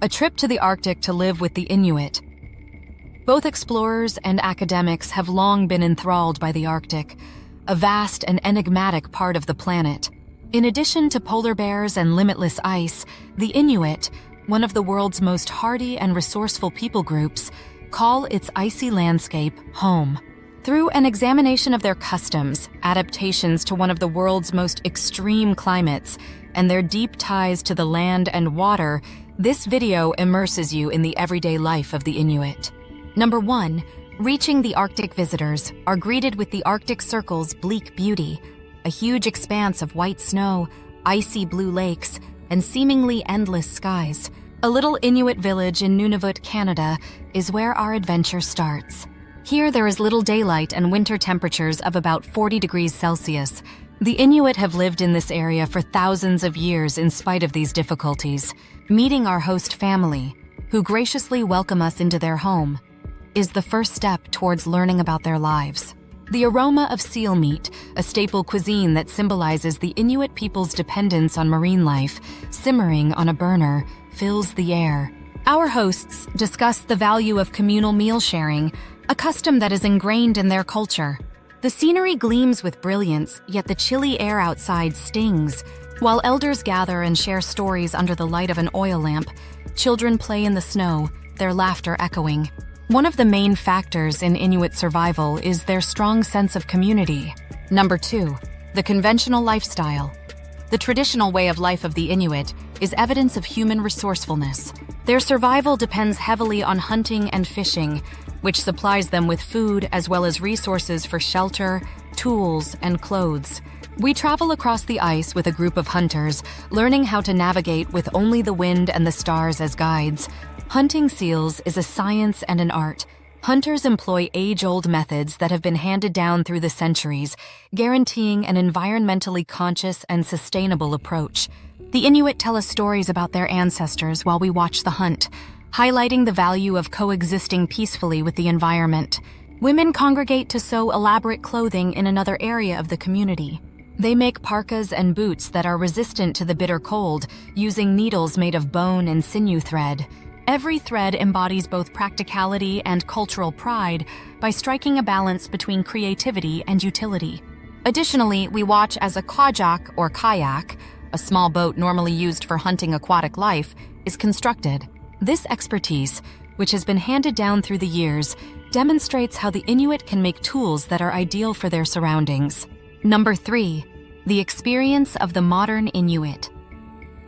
a trip to the Arctic to live with the Inuit. Both explorers and academics have long been enthralled by the Arctic, a vast and enigmatic part of the planet. In addition to polar bears and limitless ice, the Inuit, one of the world's most hardy and resourceful people groups, call its icy landscape home. Through an examination of their customs, adaptations to one of the world's most extreme climates, and their deep ties to the land and water, this video immerses you in the everyday life of the Inuit. Number 1. Reaching the Arctic, visitors are greeted with the Arctic Circle's bleak beauty, a huge expanse of white snow, icy blue lakes, and seemingly endless skies. A little Inuit village in Nunavut, Canada, is where our adventure starts. Here there is little daylight and winter temperatures of about 40 degrees Celsius. The Inuit have lived in this area for thousands of years in spite of these difficulties. Meeting our host family, who graciously welcome us into their home, is the first step towards learning about their lives. The aroma of seal meat, a staple cuisine that symbolizes the Inuit people's dependence on marine life, simmering on a burner, fills the air. Our hosts discuss the value of communal meal sharing, a custom that is ingrained in their culture. The scenery gleams with brilliance, yet the chilly air outside stings. While elders gather and share stories under the light of an oil lamp, children play in the snow, their laughter echoing. One of the main factors in Inuit survival is their strong sense of community. Number 2. The conventional lifestyle. The traditional way of life of the Inuit is evidence of human resourcefulness. Their survival depends heavily on hunting and fishing, which supplies them with food as well as resources for shelter, tools, and clothes. We travel across the ice with a group of hunters, learning how to navigate with only the wind and the stars as guides. Hunting seals is a science and an art. Hunters employ age-old methods that have been handed down through the centuries, guaranteeing an environmentally conscious and sustainable approach. The Inuit tell us stories about their ancestors while we watch the hunt, highlighting the value of coexisting peacefully with the environment. Women congregate to sew elaborate clothing in another area of the community. They make parkas and boots that are resistant to the bitter cold, using needles made of bone and sinew thread. Every thread embodies both practicality and cultural pride by striking a balance between creativity and utility. Additionally, we watch as a kajak or kayak, a small boat normally used for hunting aquatic life, is constructed. This expertise, which has been handed down through the years, demonstrates how the Inuit can make tools that are ideal for their surroundings. Number 3. The experience of the modern Inuit.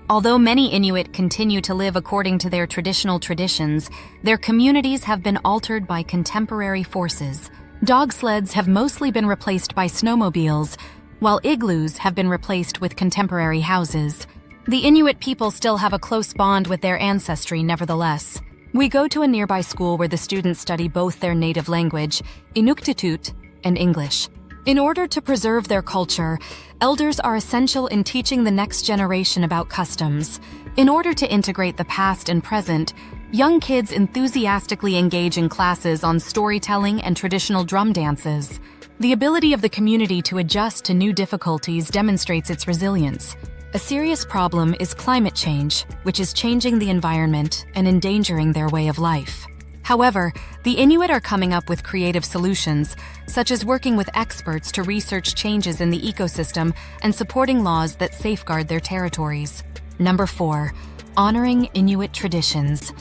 Although many Inuit continue to live according to their traditional traditions, their communities have been altered by contemporary forces. Dog sleds have mostly been replaced by snowmobiles, while igloos have been replaced with contemporary houses. The Inuit people still have a close bond with their ancestry, nevertheless. We go to a nearby school where the students study both their native language, Inuktitut, and English. In order to preserve their culture, elders are essential in teaching the next generation about customs. In order to integrate the past and present, young kids enthusiastically engage in classes on storytelling and traditional drum dances. The ability of the community to adjust to new difficulties demonstrates its resilience. A serious problem is climate change, which is changing the environment and endangering their way of life. However, the Inuit are coming up with creative solutions, such as working with experts to research changes in the ecosystem and supporting laws that safeguard their territories. Number 4. Honoring Inuit traditions.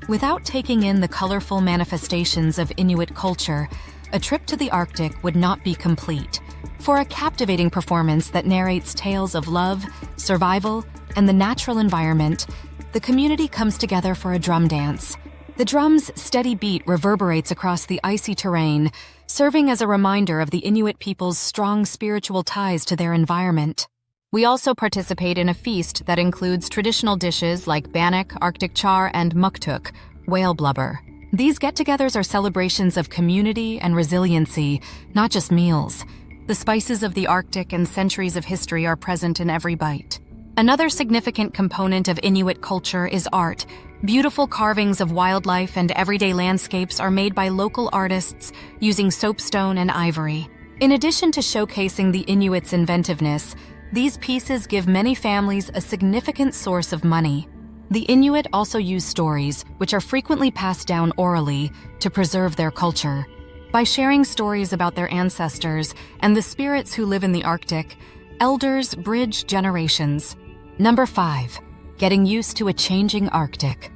Without taking in the colorful manifestations of Inuit culture, a trip to the Arctic would not be complete. For a captivating performance that narrates tales of love, survival, and the natural environment, the community comes together for a drum dance. The drum's steady beat reverberates across the icy terrain, serving as a reminder of the Inuit people's strong spiritual ties to their environment. We also participate in a feast that includes traditional dishes like bannock, Arctic char, and muktuk, whale blubber. These get-togethers are celebrations of community and resiliency, not just meals. The spices of the Arctic and centuries of history are present in every bite. Another significant component of Inuit culture is art. Beautiful carvings of wildlife and everyday landscapes are made by local artists using soapstone and ivory. In addition to showcasing the Inuits' inventiveness, these pieces give many families a significant source of money. The Inuit also use stories, which are frequently passed down orally, to preserve their culture. By sharing stories about their ancestors and the spirits who live in the Arctic, elders bridge generations. Number 5. Getting used to a changing Arctic.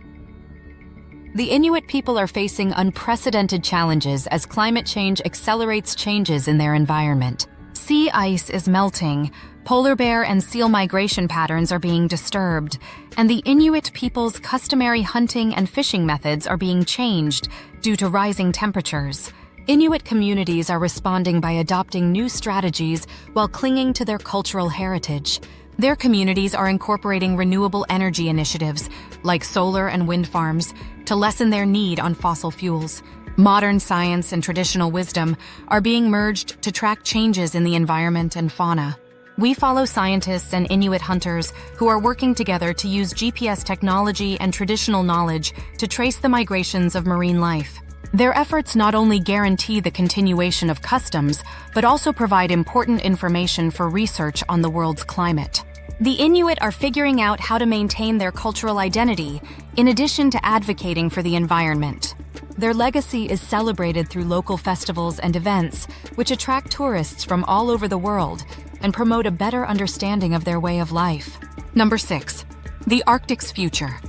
The Inuit people are facing unprecedented challenges as climate change accelerates changes in their environment. Sea ice is melting, polar bear and seal migration patterns are being disturbed, and the Inuit people's customary hunting and fishing methods are being changed due to rising temperatures. Inuit communities are responding by adopting new strategies while clinging to their cultural heritage. Their communities are incorporating renewable energy initiatives, like solar and wind farms, to lessen their need on fossil fuels. Modern science and traditional wisdom are being merged to track changes in the environment and fauna. We follow scientists and Inuit hunters who are working together to use GPS technology and traditional knowledge to trace the migrations of marine life. Their efforts not only guarantee the continuation of customs, but also provide important information for research on the world's climate. The Inuit are figuring out how to maintain their cultural identity, in addition to advocating for the environment. Their legacy is celebrated through local festivals and events, which attract tourists from all over the world and promote a better understanding of their way of life. Number 6. The Arctic's future.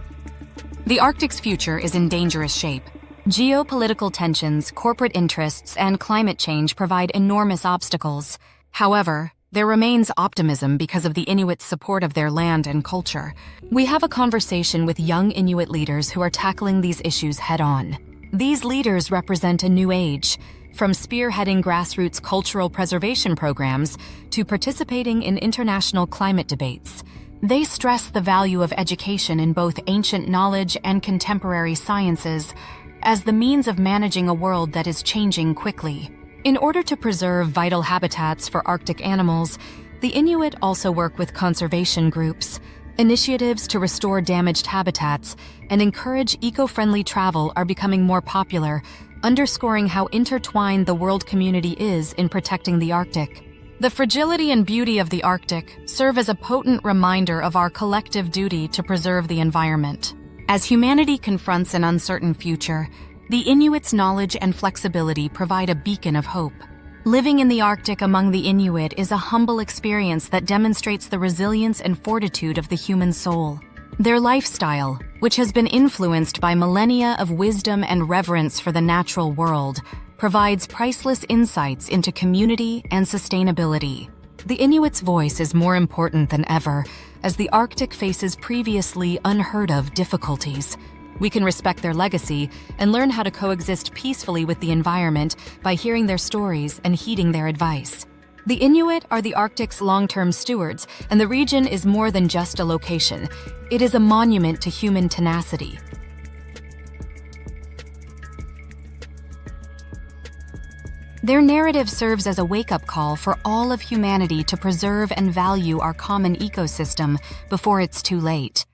The Arctic's future is in dangerous shape. Geopolitical tensions, corporate interests, and climate change provide enormous obstacles. However, there remains optimism because of the Inuits' support of their land and culture. We have a conversation with young Inuit leaders who are tackling these issues head-on. These leaders represent a new age, from spearheading grassroots cultural preservation programs to participating in international climate debates. They stress the value of education in both ancient knowledge and contemporary sciences as the means of managing a world that is changing quickly. In order to preserve vital habitats for Arctic animals, the Inuit also work with conservation groups. Initiatives to restore damaged habitats and encourage eco-friendly travel are becoming more popular, underscoring how intertwined the world community is in protecting the Arctic. The fragility and beauty of the Arctic serve as a potent reminder of our collective duty to preserve the environment. As humanity confronts an uncertain future, the Inuits' knowledge and flexibility provide a beacon of hope. Living in the Arctic among the Inuit is a humble experience that demonstrates the resilience and fortitude of the human soul. Their lifestyle, which has been influenced by millennia of wisdom and reverence for the natural world, provides priceless insights into community and sustainability. The Inuits' voice is more important than ever as the Arctic faces previously unheard-of difficulties. We can respect their legacy and learn how to coexist peacefully with the environment by hearing their stories and heeding their advice. The Inuit are the Arctic's long-term stewards, and the region is more than just a location. It is a monument to human tenacity. Their narrative serves as a wake-up call for all of humanity to preserve and value our common ecosystem before it's too late.